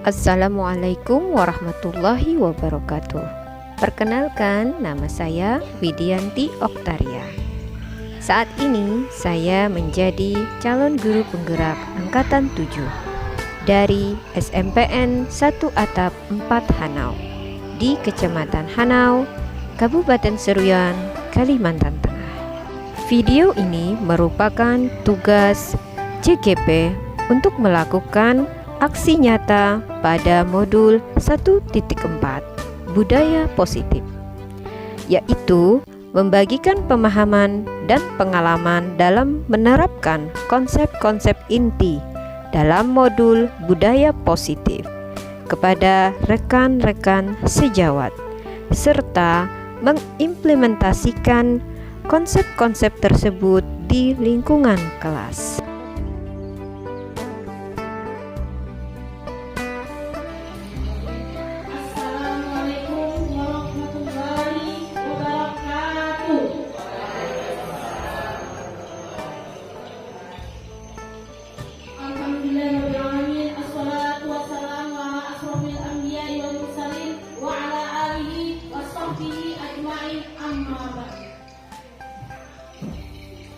Assalamualaikum warahmatullahi wabarakatuh. Perkenalkan, nama saya Widianti Oktaria. Saat ini saya menjadi calon guru penggerak angkatan 7 dari SMPN 1 Atap 4 Hanau di Kecamatan Hanau, Kabupaten Seruyan, Kalimantan Tengah. Video ini merupakan tugas CGP untuk melakukan aksi nyata pada modul 1.4 Budaya Positif, yaitu membagikan pemahaman dan pengalaman dalam menerapkan konsep-konsep inti dalam modul Budaya Positif kepada rekan-rekan sejawat, serta mengimplementasikan konsep-konsep tersebut di lingkungan kelas.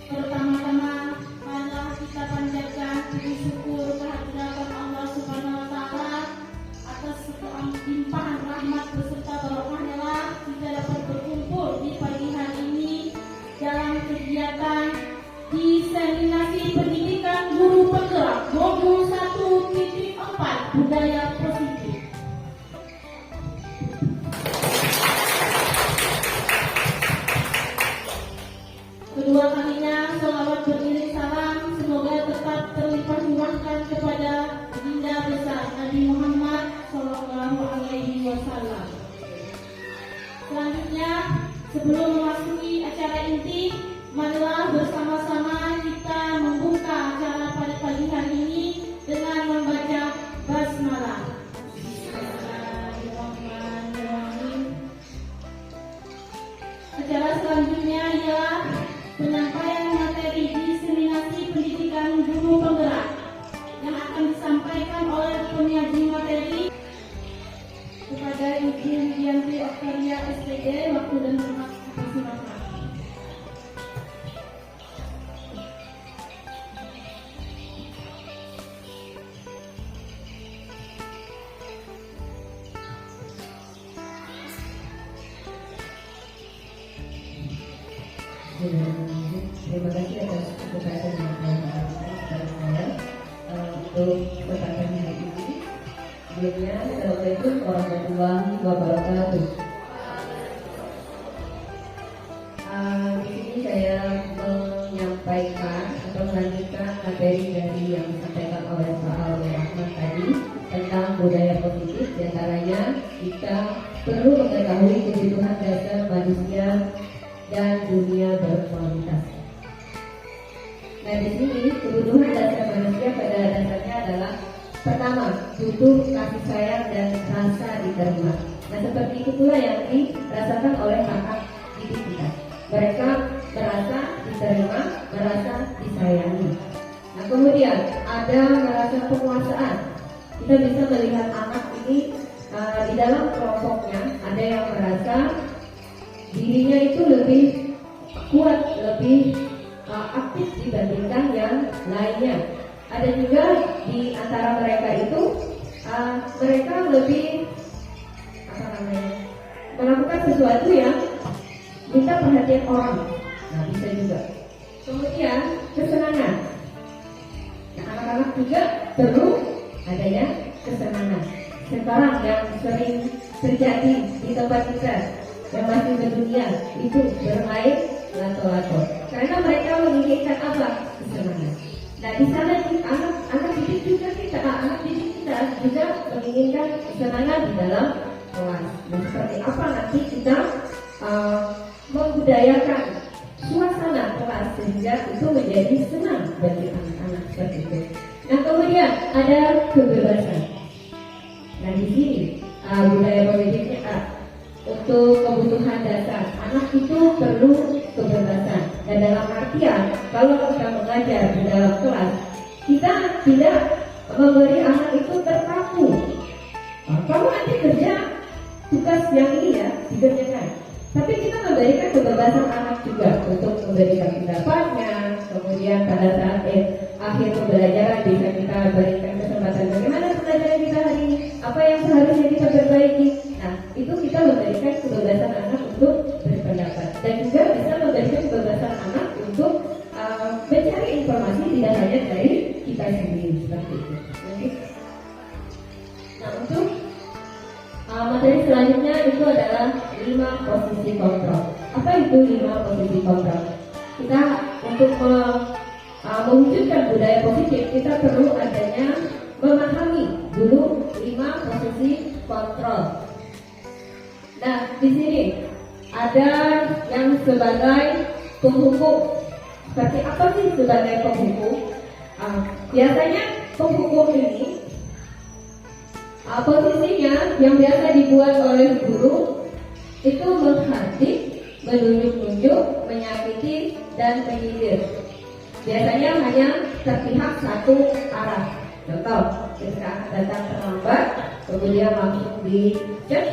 Pertama-tama, marilah kita panjatkan puji syukur kehadiran Allah Subhanahu wa Ta'ala atas limpahan rahmat beserta barokahnya kita dapat berkumpul di pagi hari ini dalam kegiatan diseminasi pendidikan guru penggerak modul 1.4 Budaya Positif. Kedua kalinya sholawat beriring salam semoga tetap terlimpah curahkan kepada Baginda besar Nabi Muhammad Sallallahu Alaihi Wasallam. Selanjutnya, sebelum memasuki acara inti, marilah bersama-sama kita membuka acara pada pagi hari ini dengan membaca basmalah. Acara selanjutnya ialah penyampaian materi diseminasi pendidikan guru penggerak yang akan disampaikan oleh penyaji materi kepada Ibu Widianti Oktaria SPG. Waktu dan tempat dipersilakan. Terima kasih atas kesempatan yang telah diberikan kepada saya untuk kesempatan hari ini. Sebelumnya, Assalamualaikum warahmatullahi wabarakatuh. Di sini saya menyampaikan atau melanjutkan materi dari yang disampaikan oleh Pak Al-Rahman tadi tentang budaya positif. Di antaranya kita perlu mengetahui kebutuhan dasar manusia dan dunia berkualitas. Nah, di sini kebutuhan dasar manusia pada dasarnya adalah pertama, butuh kasih sayang dan rasa diterima. Nah, seperti itu pula yang dirasakan oleh kakak didik kita. Mereka merasa diterima, merasa disayangi. Nah, kemudian ada merasa penguasaan. Kita bisa melihat anak ini di dalam kelompoknya ada yang merasa dirinya itu lebih kuat, lebih aktif dibandingkan yang lainnya. Ada juga di antara mereka itu mereka lebih melakukan sesuatu yang minta perhatian orang. Nah, bisa juga. Kemudian kesenangan. Nah, anak-anak juga perlu adanya kesenangan. Sekarang yang sering terjadi di tempat kita yang masih berdunia itu bermain lato-lato karena mereka menginginkan apa? Kesenangan. Nah, di sana anak didik juga kita juga menginginkan kesenangan di dalam kelas. Nah, seperti apa nanti kita membudayakan suasana kelas sehingga itu menjadi senang bagi anak-anak seperti itu. Nah, kemudian ada kebebasan. Nah, di sini budaya positifnya untuk kebutuhan dasar anak itu perlu kebebasan. Dan dalam artian kalau kita mengajar di dalam kelas, kita tidak memberi anak itu terpaku Kamu nanti kerja tugas yang ini ya dikerjakan. Tapi kita memberikan kebebasan anak juga untuk memberikan pendapatnya. Kemudian pada saat akhir pembelajaran bisa kita berikan kesempatan bagaimana pembelajaran kita hari ini, apa yang seharusnya kita perbaiki. Nah, itu kita memberikan kebebasan anak untuk berpendapat dan juga bisa memberikan kebebasan anak untuk mencari informasi tidak hanya dari kita sendiri seperti itu. Nah, untuk materi selanjutnya itu adalah 5 posisi kontrol. Apa itu 5 posisi kontrol? Kita untuk mewujudkan budaya positif, kita perlu adanya memahami dulu 5 posisi kontrol. Nah, di sini ada yang sebagai penghukum. Seperti apa sih sebagai penghukum? Biasanya penghukum ini posisinya yang biasa dibuat oleh guru itu menghardik, menunjuk-nunjuk, menyakiti, dan menyindir. Biasanya hanya terpihak satu arah. Contoh, ketika datang terlambat, kemudian langsung di-judge,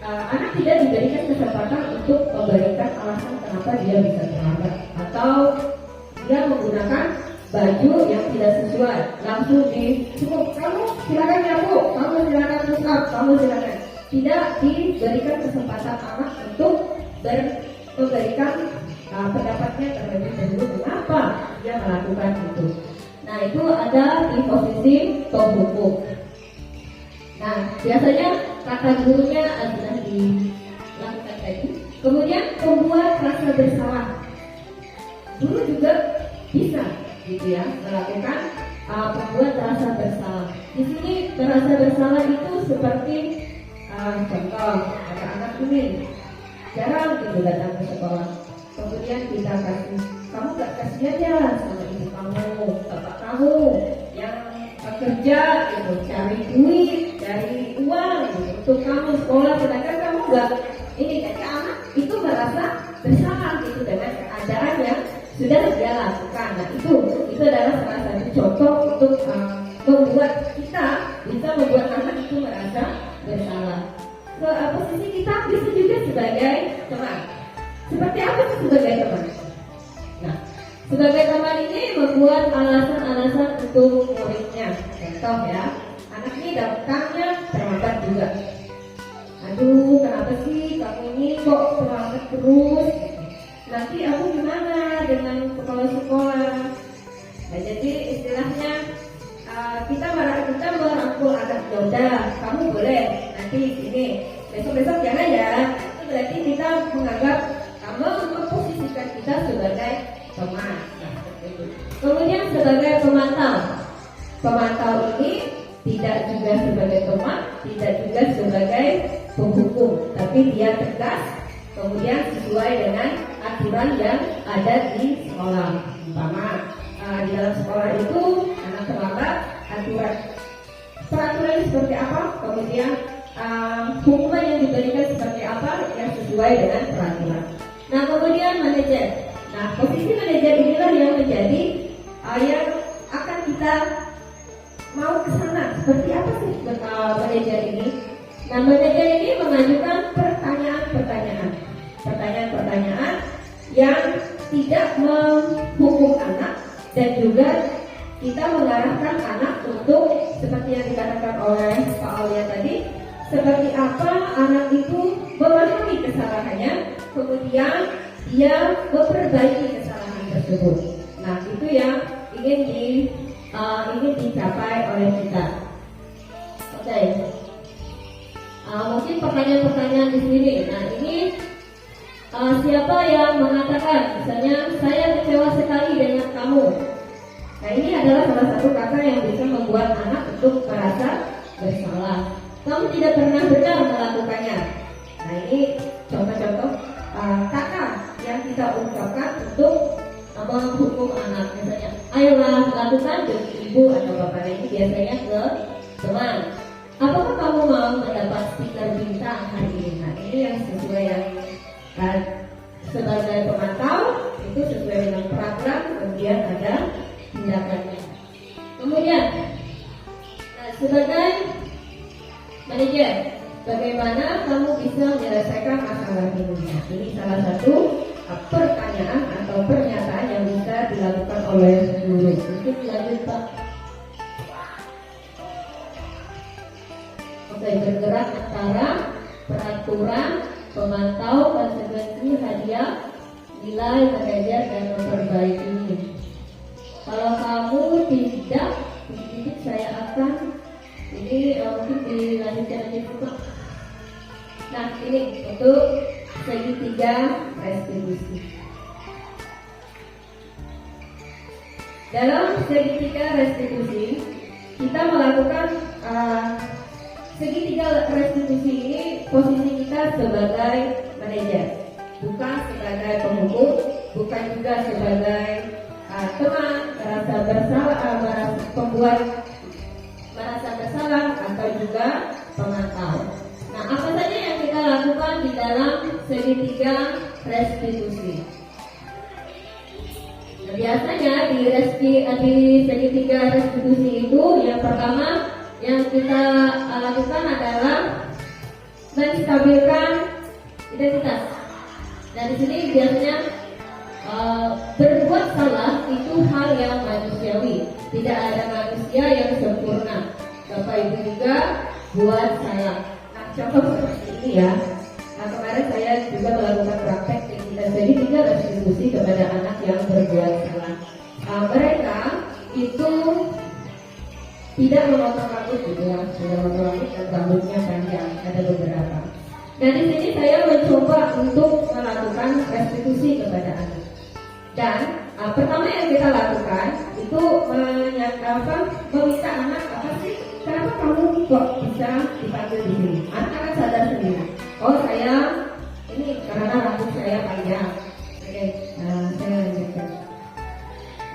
anak tidak diberikan kesempatan untuk memberikan alasan kenapa dia bisa terlambat, atau dia menggunakan baju yang tidak sesuai, langsung cukup, kamu silakan nyapu, kamu silakan push up, kamu silakan. Tidak diberikan kesempatan anak untuk memberikan pendapatnya terlebih dahulu mengapa dia melakukan itu. Nah, itu ada di posisi penghukum. Nah, biasanya kata gurunya adalah dilakukan tadi. Kemudian pembuat rasa bersalah. Guru juga bisa gitu ya melakukan pembuat rasa bersalah. Di sini merasa bersalah itu seperti contoh ada anak ini jarang gitu datang ke sekolah, kemudian kita kasih, kamu gak kasih aja sama ibu kamu, bapak kamu yang kerja gitu, cari duit, cari uang gitu, untuk kamu sekolah, sedangkan kamu gak ini. Jadi anak itu merasa bersalah gitu dengan keadaan yang sudah dia lakukan. Nah, itu adalah salah satu contoh untuk membuat kita bisa membuat anak itu merasa bersalah. Posisi kita bisa juga sebagai teman. Seperti apa sih sebagai teman? Nah, sebagai teman ini membuat alasan-alasan untuk muridnya. Contoh ya, anak ini datangnya terlambat juga. Aduh, kenapa sih kamu ini kok terlambat terus? Nanti aku gimana dengan kepala sekolah? Nah, jadi istilahnya kita merangkul anak, yaudah kamu boleh nanti sini, besok jangan ya. Itu berarti kita menganggap kamu memposisikan kita sebagai teman. Nah, kemudian sebagai pemantau ini tidak juga sebagai teman, tidak juga sebagai penghukum, tapi dia tegas, kemudian sesuai dengan aturan yang ada di sekolah. Umpama di dalam sekolah itu anak terlambat, peraturan seperti apa, kemudian hukuman yang diberikan seperti apa yang sesuai dengan peraturan. Nah, kemudian manajer. Nah, posisi manajer inilah yang menjadi yang akan kita mau ke sana. Seperti apa sih manajer ini? Nah, manajer ini mengajukan pertanyaan yang tidak menghukum anak dan juga kita mengarahkan anak untuk seperti yang dikatakan oleh Pak Aulia tadi, seperti apa anak itu memahami kesalahannya, kemudian dia memperbaiki kesalahan tersebut. Nah, itu yang ingin dicapai oleh kita. Oke. Mungkin pertanyaan-pertanyaan di sini. Nah, ini siapa yang mengatakan, misalnya saya kecewa sekali dengan kamu. Nah, ini adalah salah satu kata yang bisa membuat anak untuk merasa bersalah. Kamu tidak pernah benar melakukannya. Nah, ini contoh-contoh kata yang kita ungkapkan untuk menghukum anak. Misalnya, ayolah lakukan demi ibu atau bapak. Ini biasanya ke teman. Apakah kamu mau mendapat stiker bintang hari ini? Nah, ini yang sesuai yang sebagai pemantau itu sesuai dengan peraturan, kemudian ada tindakannya. Kemudian sebagai Manajer, bagaimana kamu bisa menyelesaikan masalah ini? Nah, ini salah satu pertanyaan atau pernyataan yang bisa dilakukan oleh guru. Mungkin lanjut Pak. Oke, bergerak antara peraturan, pemantau, konsekuensi, hadiah, nilai, manajer, dan memperbaiki. Kalau kamu tidak, sedikit saya akan ini mungkin dilanjutkan aja Pak. Nah, ini untuk segitiga restitusi. Dalam segitiga restitusi, kita melakukan segitiga restitusi ini posisi kita sebagai manajer, bukan sebagai penghukum, bukan juga sebagai teman merasa bersalah, pembuat merasa bersalah atau juga pemantau. Nah, apa saja yang kita lakukan di dalam segitiga restitusi? Nah, biasanya di segitiga restitusi itu yang pertama yang kita lakukan adalah menstabilkan identitas. Nah, di sini biasanya berbuat salah itu hal yang manusiawi. Tidak ada manusia yang sempurna. Bapak Ibu juga buat salah. Nah, contoh seperti ini ya. Nah, kemarin saya juga melakukan praktek dan segitiga restitusi kepada anak yang berbuat salah. Mereka itu tidak memotong rambut gitu ya, sudah memotong rambut dan rambutnya panjang, ada beberapa. Nah, di sini saya mencoba untuk melakukan restitusi kepada anak. Dan pertama yang kita lakukan itu meminta anak apa sih? Kenapa kamu kok bisa dipanggil di sini? Anak akan sadar sendiri. Oh, saya ini karena rambut saya panjang. Oke, saya lanjutkan.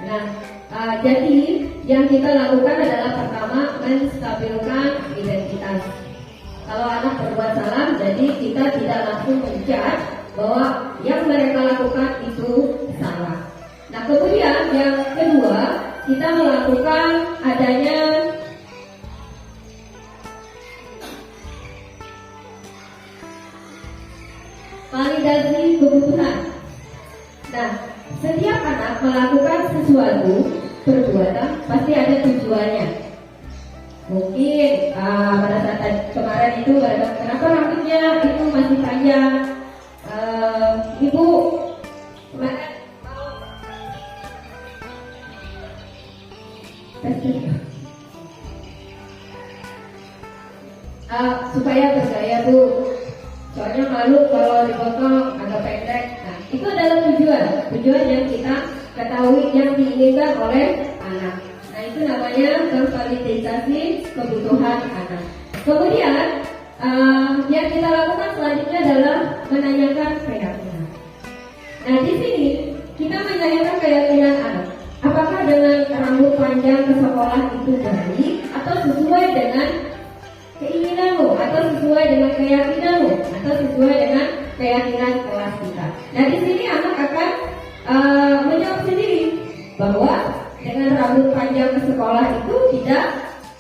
Nah, jadi yang kita lakukan adalah pertama menstabilkan identitas. Kalau anak berbuat salah, jadi kita tidak langsung menjudge bahwa yang mereka lakukan itu salah. Nah, kemudian yang kedua, kita melakukan adanya validasi kebutuhan. Nah, setiap anak melakukan sesuatu perbuatan pasti ada tujuannya. Mungkin pada saat kemarin itu kenapa rambutnya itu masih panjang? Ibu kemarin mau supaya bergaya Bu, soalnya malu kalau dipotong agak pendek. Nah, itu adalah tujuan yang kita ketahui yang diinginkan oleh anak. Nah, itu namanya memvalidasi kebutuhan anak. Kemudian yang kita lakukan selanjutnya adalah menanyakan keyakinan. Nah, di sini kita menanyakan keyakinan anak. Apakah dengan rambut panjang ke sekolah itu baik atau sesuai dengan keinginanmu, atau sesuai dengan keyakinanmu, atau sesuai dengan keyakinan kelas kita. Nah, di sini anak akan menjawab sendiri bahwa dengan rambut panjang ke sekolah itu tidak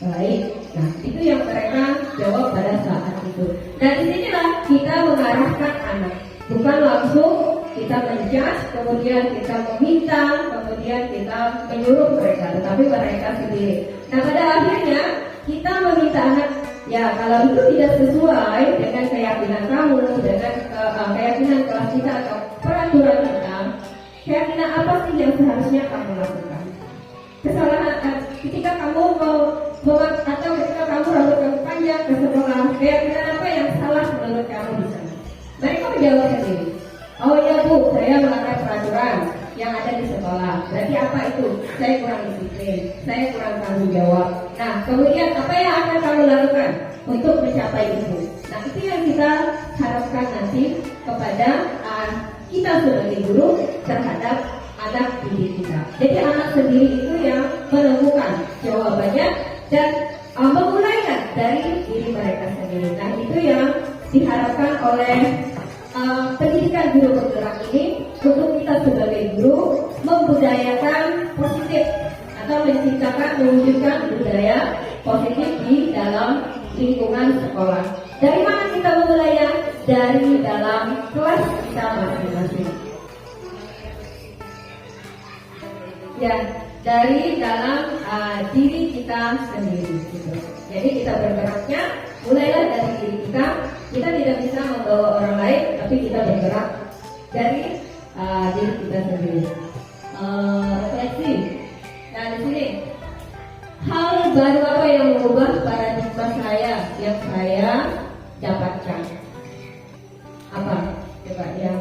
baik. Nah, itu yang mereka jawab pada saat itu. Nah, disinilah kita mengarahkan anak, bukan langsung kita menjudge, kemudian kita meminta, kemudian kita menyuruh mereka, tetapi mereka sendiri. Nah, pada akhirnya kita meminta anak, ya kalau itu tidak sesuai dengan keyakinan kamu, dengan keyakinan kelas kita atau peraturan kita, keyakinan apa sih yang seharusnya kamu lakukan? Kesalahan ketika kamu atau ketika kamu rambut kamu panjang ke sekolah, keyakinan apa yang salah menurut kamu di sana? Mereka menjawab sendiri. Oh ya Bu, saya melanggar peraturan yang ada di sekolah. Berarti apa itu? Saya kurang disiplin, saya kurang tanggung jawab. Nah, kemudian apa yang akan kamu lakukan untuk mencapai itu? Nah, itu yang kita harapkan nanti kepada kita sebagai guru terhadap anak didik kita. Jadi anak sendiri itu yang menemukan jawabannya dan memulainya dari diri mereka sendiri. Nah, itu yang diharapkan oleh pendidikan guru bergerak ini untuk kita sebagai guru membudayakan positif atau menciptakan mewujudkan budaya positif di dalam lingkungan sekolah. Dari mana kita memulainya? Dari dalam kelas kita masing-masing. Ya, dari dalam diri kita sendiri. Gitu. Jadi kita bergeraknya mulailah dari diri kita. Kita tidak bisa membawa orang lain, tapi kita bergerak dari diri kita sendiri. Refleksi. Nah di sini hal baru apa yang mengubah paradigma saya yang saya dapatkan? Apa? Coba yang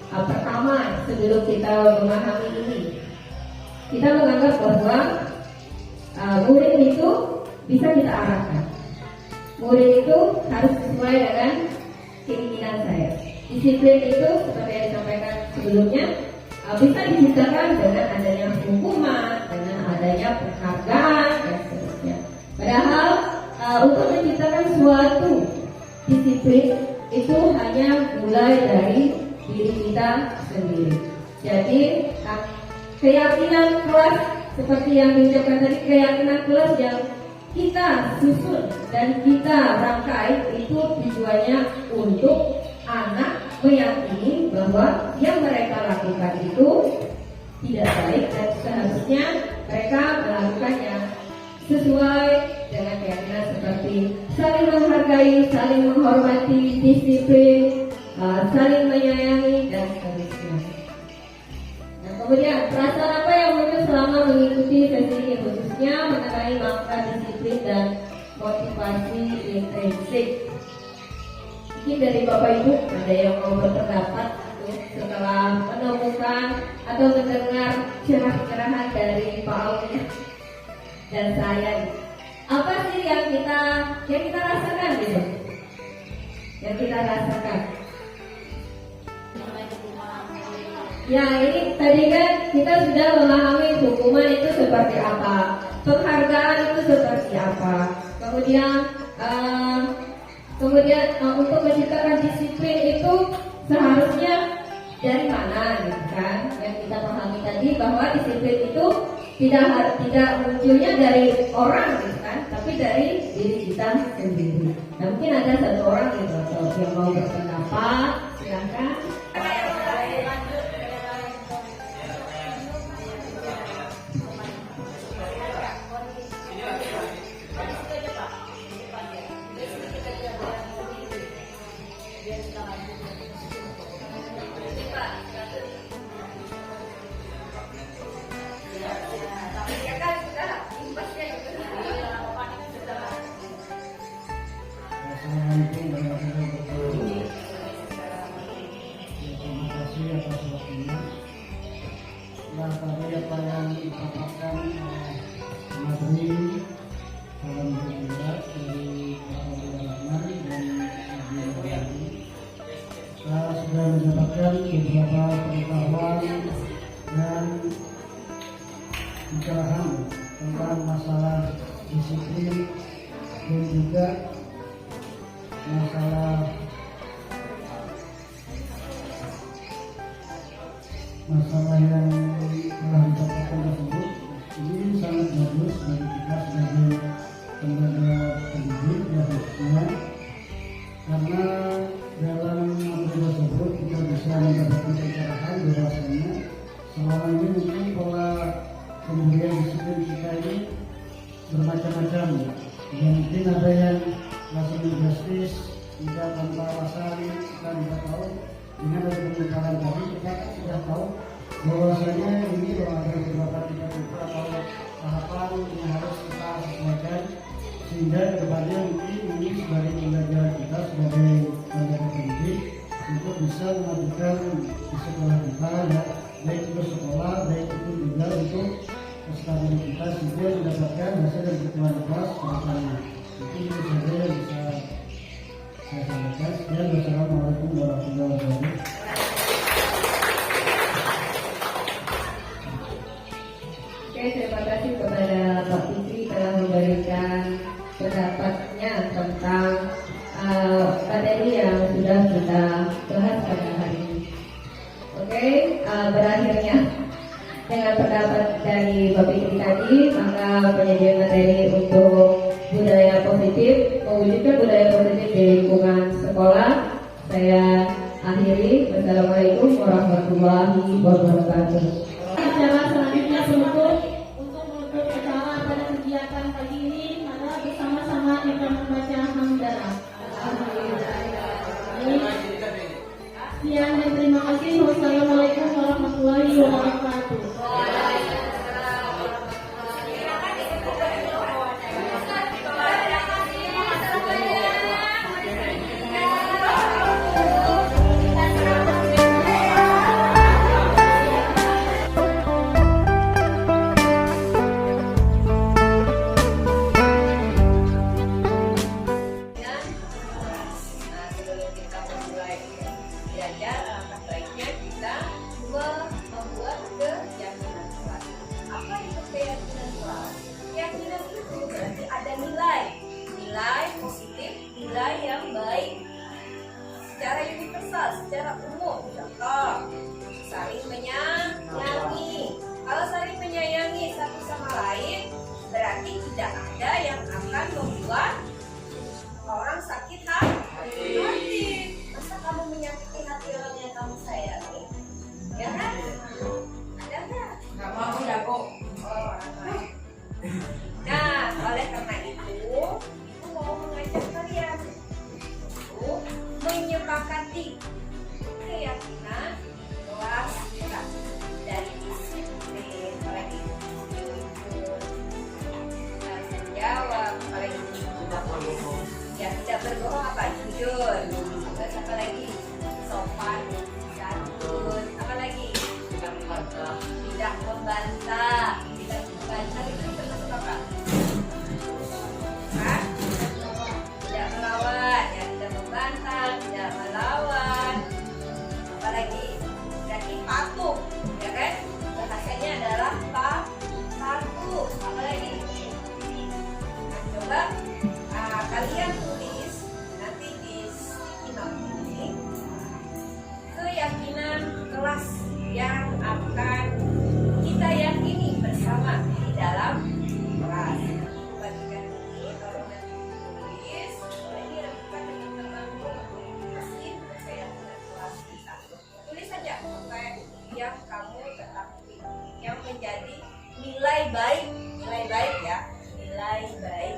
pertama sebelum kita memahami ini, kita menganggap bahwa murid itu bisa kita arahkan. Murid itu harus sesuai dengan keinginan saya. Disiplin itu seperti yang disampaikan sebelumnya bisa diciptakan dengan adanya hukuman, dengan adanya penghargaan dan seterusnya. Padahal untuk menciptakan suatu disiplin itu hanya mulai dari diri kita sendiri. Jadi keyakinan kelas seperti yang diucapkan tadi, keyakinan kelas yang kita susun dan kita rangkai itu tujuannya untuk anak meyakini bahwa yang mereka lakukan itu tidak baik dan seharusnya mereka melakukannya sesuai dengan keyakinan seperti saling menghargai, saling menghormati, disiplin, saling menyayangi dan seterusnya. Nah, kemudian perasaan apa yang muncul selama mengikuti sesi ini khususnya mengenai makna disiplin dan motivasi intrinsik? Mungkin dari Bapak Ibu ada yang mau berpendapat setelah menemukan atau mendengar cerah-cerahan dari Pak Auli dan saya. Apa sih yang kita rasakan gitu? Yang kita rasakan? Ya ini tadi kan kita sudah memahami hukuman itu seperti apa, penghargaan itu seperti apa, kemudian untuk menciptakan disiplin itu seharusnya dari mana gitu kan? Yang kita pahami tadi bahwa disiplin itu tidak munculnya dari orang gitu kan, tapi dari diri kita sendiri. Nah mungkin ada satu orang gitu atau yang mau berpendapat, silakan. Assalamualaikum warahmatullahi wabarakatuh. Terima kasih atas waktunya. Nah, tadi apa yang disampaikan materi dalam bergerak dari Pak Auli Rahman dan Ibu Rahmi, saya sudah mendapatkan beberapa pengetahuan dan pencerahan tentang masalah disiplin dan juga masalah yang telah disampaikan tersebut. Ini sangat bagus bagi kita sebagai tenaga pendidik ya khususnya, karena dalam materi tersebut kita bisa mendapatkan pencerahan bahwasanya selama ini mungkin pola kemudian disiplin kita ini bermacam-macam dan mungkin ada yang langsung drastis, tidak tanpa alasan. Kita tidak tahu dengan ada pembicaraan tadi kita sudah tahu bahwasanya ini ada beberapa tipe atau tahapan yang harus kita sesuaikan sehingga kedepannya mungkin ini sebagai pembelajaran kita sebagai tenaga pendidik untuk bisa melakukan di sekolah kita ya, baik itu sekolah baik itu juga untuk kestabilan kita sehingga mendapatkan hasil yang berkualitas ke depannya. Itu saja yang bisa saya sampaikan. Sekian, wassalamualaikum warahmatullahi wabarakatuh. Oke, terima kasih kepada Pak Fitri telah memberikan pendapatnya tentang materi yang sudah kita bahas pada hari ini. Oke, berakhirnya dengan pendapat dari Bapak Fitri tadi, maka penyajian materi untuk budaya positif positif, mewujudkan budaya positif di lingkungan sekolah. Saya akhiri. Wassalamualaikum warahmatullahi wabarakatuh. Acara selanjutnya untuk menutup acara pada kegiatan pagi ini adalah bersama-sama kita membaca hamdalah. Sekian dan terima kasih. Wassalamualaikum warahmatullahi wabarakatuh. Nah, sebelum kita memulai belajar, alangkah baiknya kita membuat keyakinan kelas. Apa itu keyakinan kelas? Keyakinan itu berarti ada nilai positif, nilai yang baik. Secara universal, secara umum, contoh saling menyayangi. Kalau saling menyayangi satu sama lain, berarti tidak ada yang akan membuat orang sakit hati. Masa kamu menyakiti hati orang yang kamu sayangi? Ya kan? Ada nggak? Nggak mau ya kok. Oh, orang lain. Nah, oleh karena itu mau mengajak kalian untuk menyepakati keyakinan kelas kita dari disiplin, apalagi jujur, jawab, apalagi ya tidak berbohong, apa jujur, terus apa lagi sopan, santun, apa lagi tidak membantah itu termasuk apa? Hah? Tidak melawan, ya tidak membantah, tidak melawan, apa lagi? Berarti patuh, ya kan? Bahasanya adalah patuh, apa lagi? Nah, coba kalian tulis nanti di ini keyakinan kelas yang akan kita yakini bersama di dalam kelas. Bagikan ini kalau nanti tulis boleh direkam dengan teman-teman mesin keyakinan kelas kita. Tulis saja apa yang kamu ketahui yang menjadi nilai baik ya, nilai baik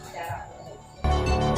secara umum.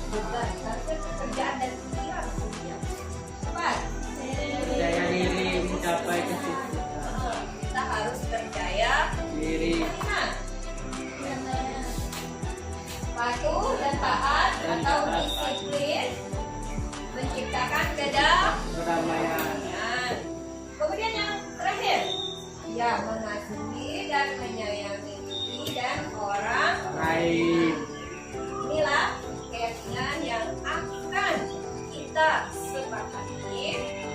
beban, harusnya pekerjaan dan pikiran setiap. Cepat. Percaya diri mencapai cita-cita. Kita harus percaya Diri. Ingat. Patuh dan taat atau disiplin menciptakan Kedamaian. Kemudian yang terakhir, ya mengasihi dan menyayangi diri dan orang. Lain. Inilah keyakinan yang akan kita sepakati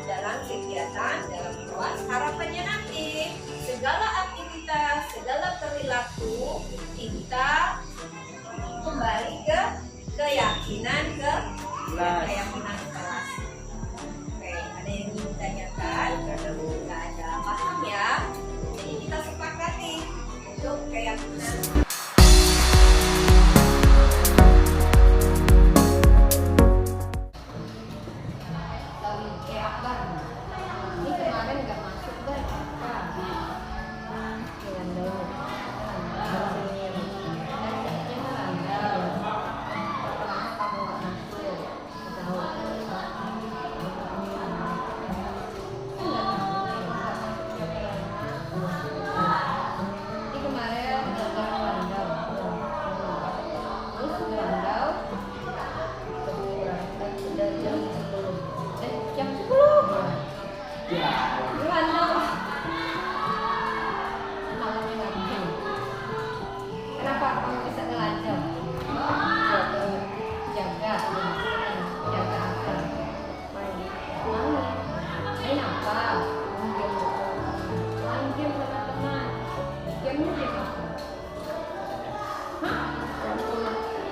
dalam kegiatan dalam kelas. Harapannya nanti segala aktivitas, segala perilaku kita kembali ke keyakinan keyakinan kelas. Oke, ada yang ingin ditanyakan? Karena nggak ada paham ya. Jadi kita sepakati untuk keyakinan. Ini kemarin nggak masuk kan? Jangan dulu. Jam 10 Random. Malamnya ngantuk. Kenapa kamu bisa ngelanjut? Jaga apa? Main apa? Main game sama teman. Gamenya game apa?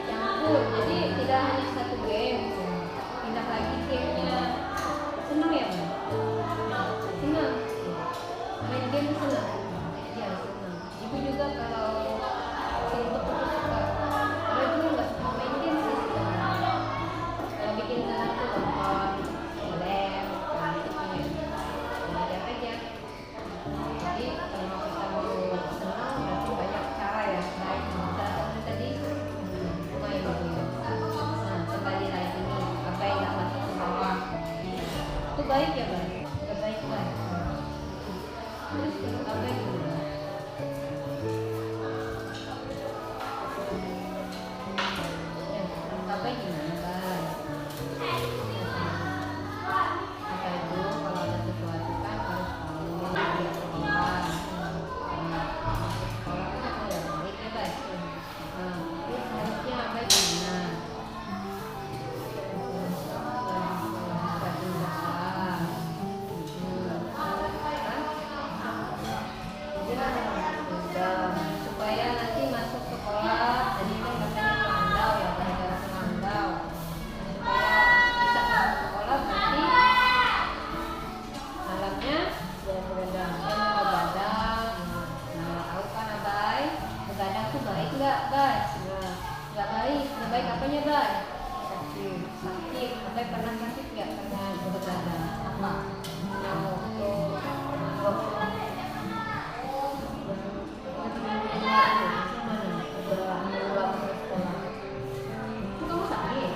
Campur. Jadi tidak hanya satu game. Pindah lagi gamenya. Senang ya, Bang? Senang. Main game senang. Iya, senang. Ibu juga kalau untuk suka. Kalau dulu nggak suka main game sih sebenarnya. Kalau bikin senang tuh nonton film, belajar aja. Jadi kalau kita mau senang berarti banyak cara ya. Baik, salah satu tadi main game. Nah, kembali lagi nih apa yang nggak masuk ke bawah. Itu baik ya, Bang? Nggak baik, Bang. Terus apa itu? Ya, apa gimana, Bang? Apa itu kalau ada sesuatu kan harus tahu dia sekolah. Sekolah kan ada baik ya, Bang? Terus harusnya apa gimana? Supaya nanti masuk sekolah, jadi kan katanya Landau ya, gara-gara Landau. Supaya bisa masuk sekolah berarti malamnya ya begadang, begadang. Nah, tahu kan Abai? Begadang tuh baik nggak, Bay? Nah, nggak baik. Nggak baik apanya, Bay? Sakit. Abai pernah sakit nggak karena begadang? Apa? Kamu sakit?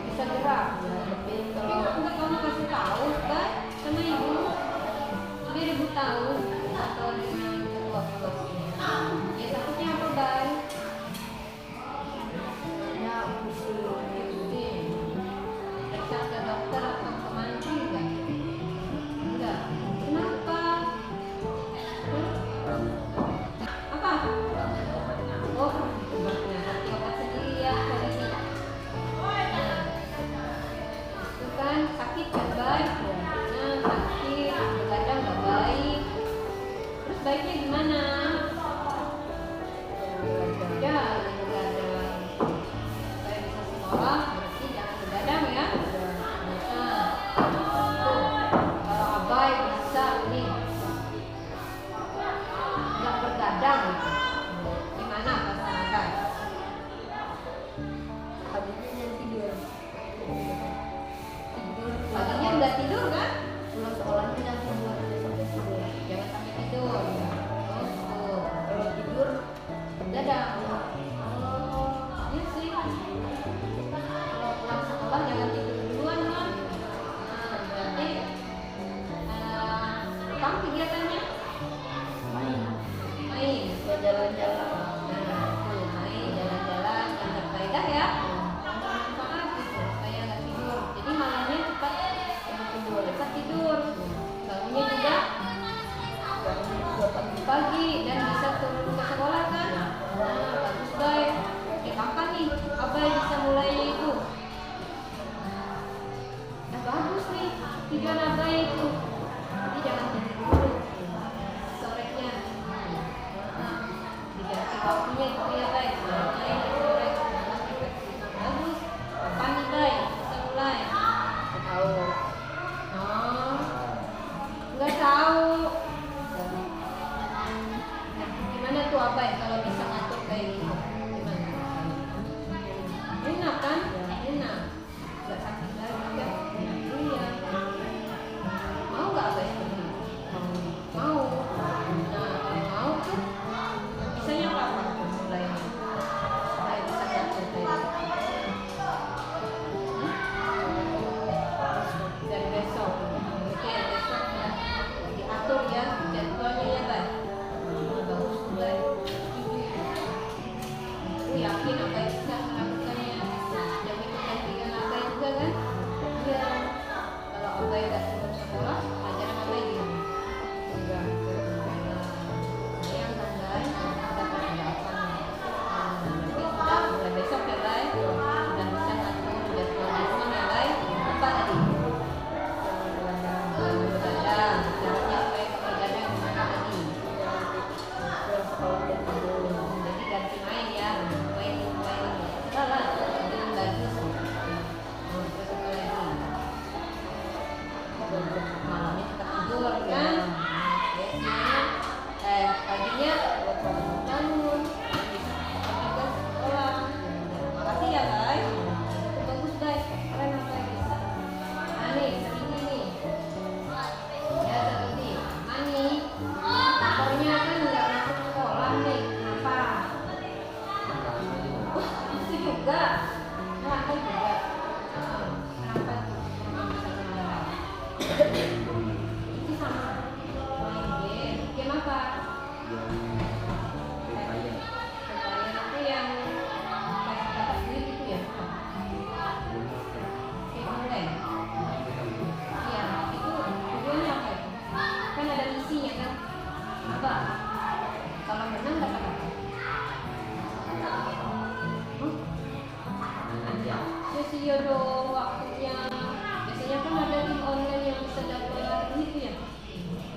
Bisa gerak. Tapi kalau kamu kasih tahu kan sama ibu, biar ibu tahu atau dengan waktu. Ya takutnya apa, Bay? Ya pusing. Periksa ke dokter. Apa yang bisa mulainya itu? Nah, bagus nih tujuan apa itu? Jadi jangan tidur dulu sorenya. Nah, diganti waktunya itu ya baik. Sorenya ini sore. Bagus. Kapan nih baik? Bisa mulai. Tahu. Oh, nggak tahu. Gimana tuh apa ya kalau bisa ngatur kayak gitu? Gimana? Enak kan? Enak. Nggak sakit lagi kan? Iya. Mau nggak apa seperti itu? Mau. Nah, kalau mau tuh bisanya kapan tuh mulainya? Supaya bisa ngatur kayak gitu. Dari besok. Oke, besok ya. Diatur ya jadwalnya ya kan? Bagus mulai. Aku yakin apa yang bisa melakukannya. Yang ikut apa juga kan? Iya. Kalau apa yang nggak sebelum sekolah, pelajaran apa lagi? Enggak. Yang tandai dapat pendapat. Nanti kita mulai besok ya guys. Sudah bisa ngatur jadwal di rumah ya guys. Apa tadi? Begadang. Caranya supaya begadang gimana tadi? Jadi ganti main ya, main. Salah, jangan bagus. Terus apa lagi? Malamnya tetap tidur kan? Biasanya, paginya bangun, pergi ke sekolah. Makasih ya guys. Bagus guys, keren apa bisa? Ani, segini nih. Ya seperti Ani. Motornya kan nggak masuk sekolah nih, kenapa? Oh, itu juga. Kenapa juga? Kenapa tuh? Itu sama. Main game. Game apa? Supaya nanti yang kayak batas duit itu ya. Game online. Iya, itu tujuannya apa itu? Kan ada misinya kan? Apa? Kalau menang dapat apa? Sia-sia dong waktunya. Biasanya kan ada tim online yang bisa dapat itu ya.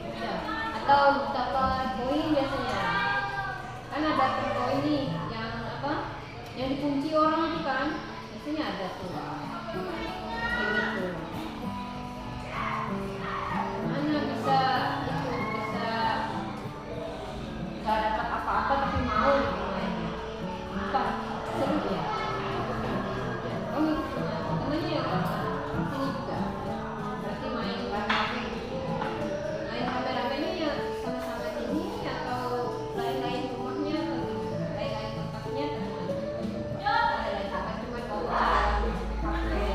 Ada. Atau dapat poin biasanya. Kan ada poin nih yang apa? Yang dikunci orang itu kan. Biasanya ada tuh. Kayak gitu. Mana bisa itu bisa nggak dapat apa-apa tapi mau gitu mainnya. Apa? Seru ya? Oh gitu. Temennya ya kan? Sini juga. Berarti main rame-rame gitu. Main rame-ramenya ya sama-sama sini atau lain-lain rumahnya atau gimana? Lain-lain tempatnya atau gimana? Lain-lain tempat cuma bawa kafe.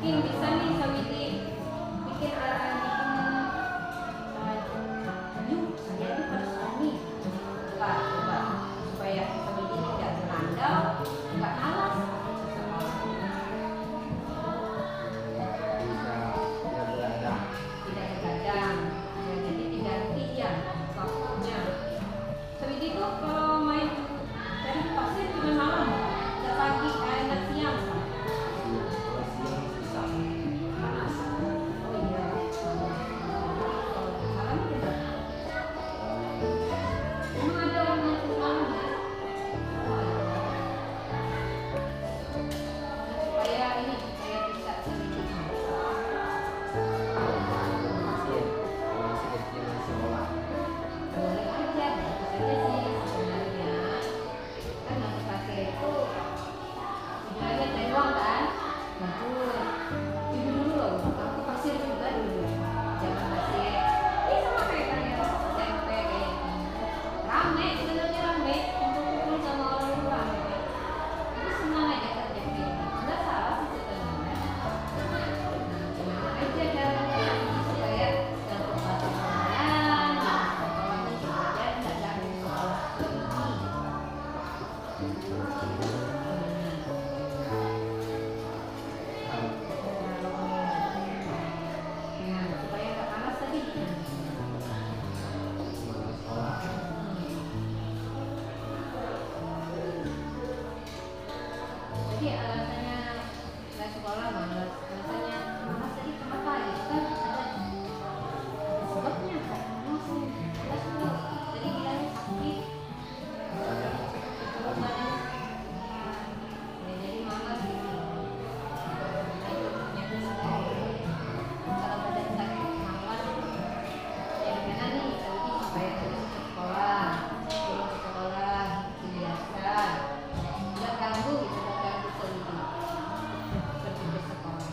Mungkin bisa nih Sawiti bikin yuk saya tuh pada suami coba supaya Sawiti tidak berandal, nggak malas tidak begadang ya, jadi diganti ya waktunya. Sawiti tuh kalau main cari pasir cuma malam, nggak pagi, nggak siang. Oh iya, malam juga. Emang ada orang yang malam ya? Supaya bisa Sawiti. Boleh aja, bagus aja sih sebenarnya. Kan yang dipakai itu sebenarnya tewang kan? Bagus. Ibu dulu loh, aku pasir juga dulu. Jangan pasir. Ini sama kayak kalian SMP kayak gini. Rame, sebenarnya rame. Kumpul-kumpul sama orang rame. Tapi senang aja kerja kayak gini. Nggak salah sih sebenarnya. Gimana aja caranya supaya dapat pasir lumayan. Sekolahnya juga aja nggak dari sekolah tinggi. Nah, supaya nggak panas tadi. Jadi alasannya nggak sekolah malas, alasannya panas tadi kenapa ya? Kan ada sebabnya kan? Malas nih, malas nih. Jadi bilangnya sakit. Kalau badan, ya jadi malas gitu. Nah, itu penyakit sendiri. Kalau badan sakit malas, ya gimana nih Sawiti supaya terus ke sekolah, turun ke sekolah, biasa, nggak ganggu gitu, nggak ganggu Sawiti pergi ke sekolah.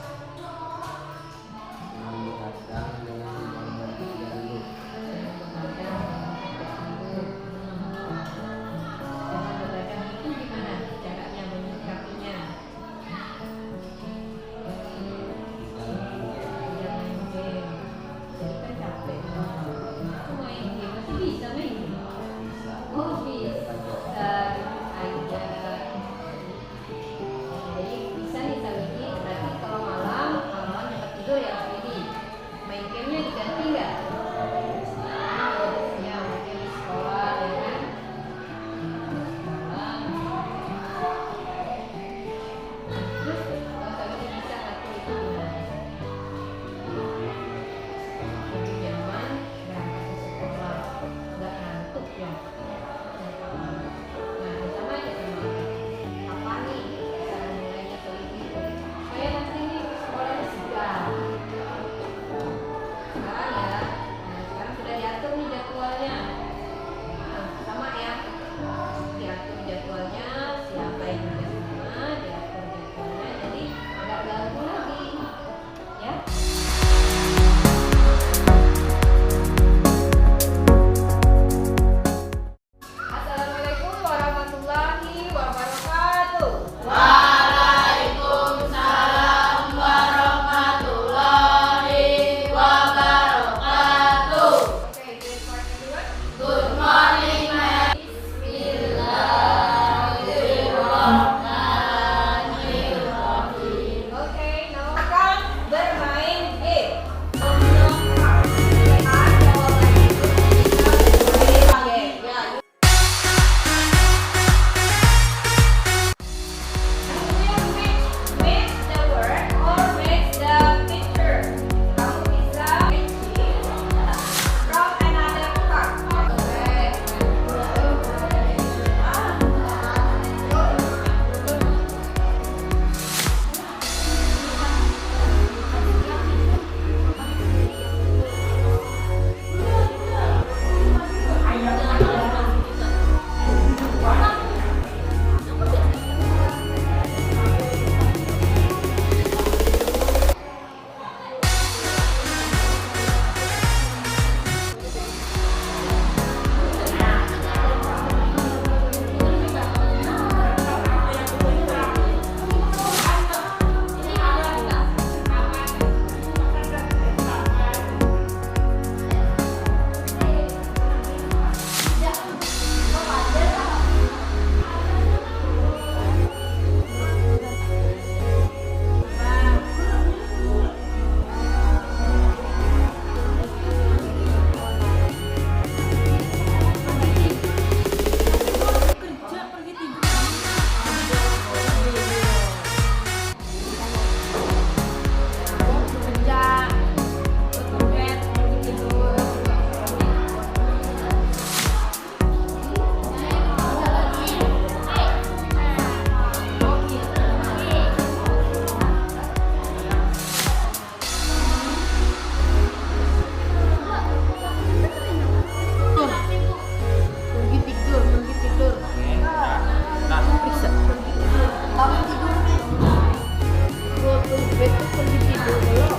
pergi tidur dulu.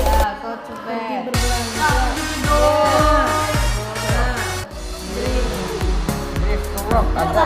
Ya, go to Pergi bed. berbelanja. Drift to work ada.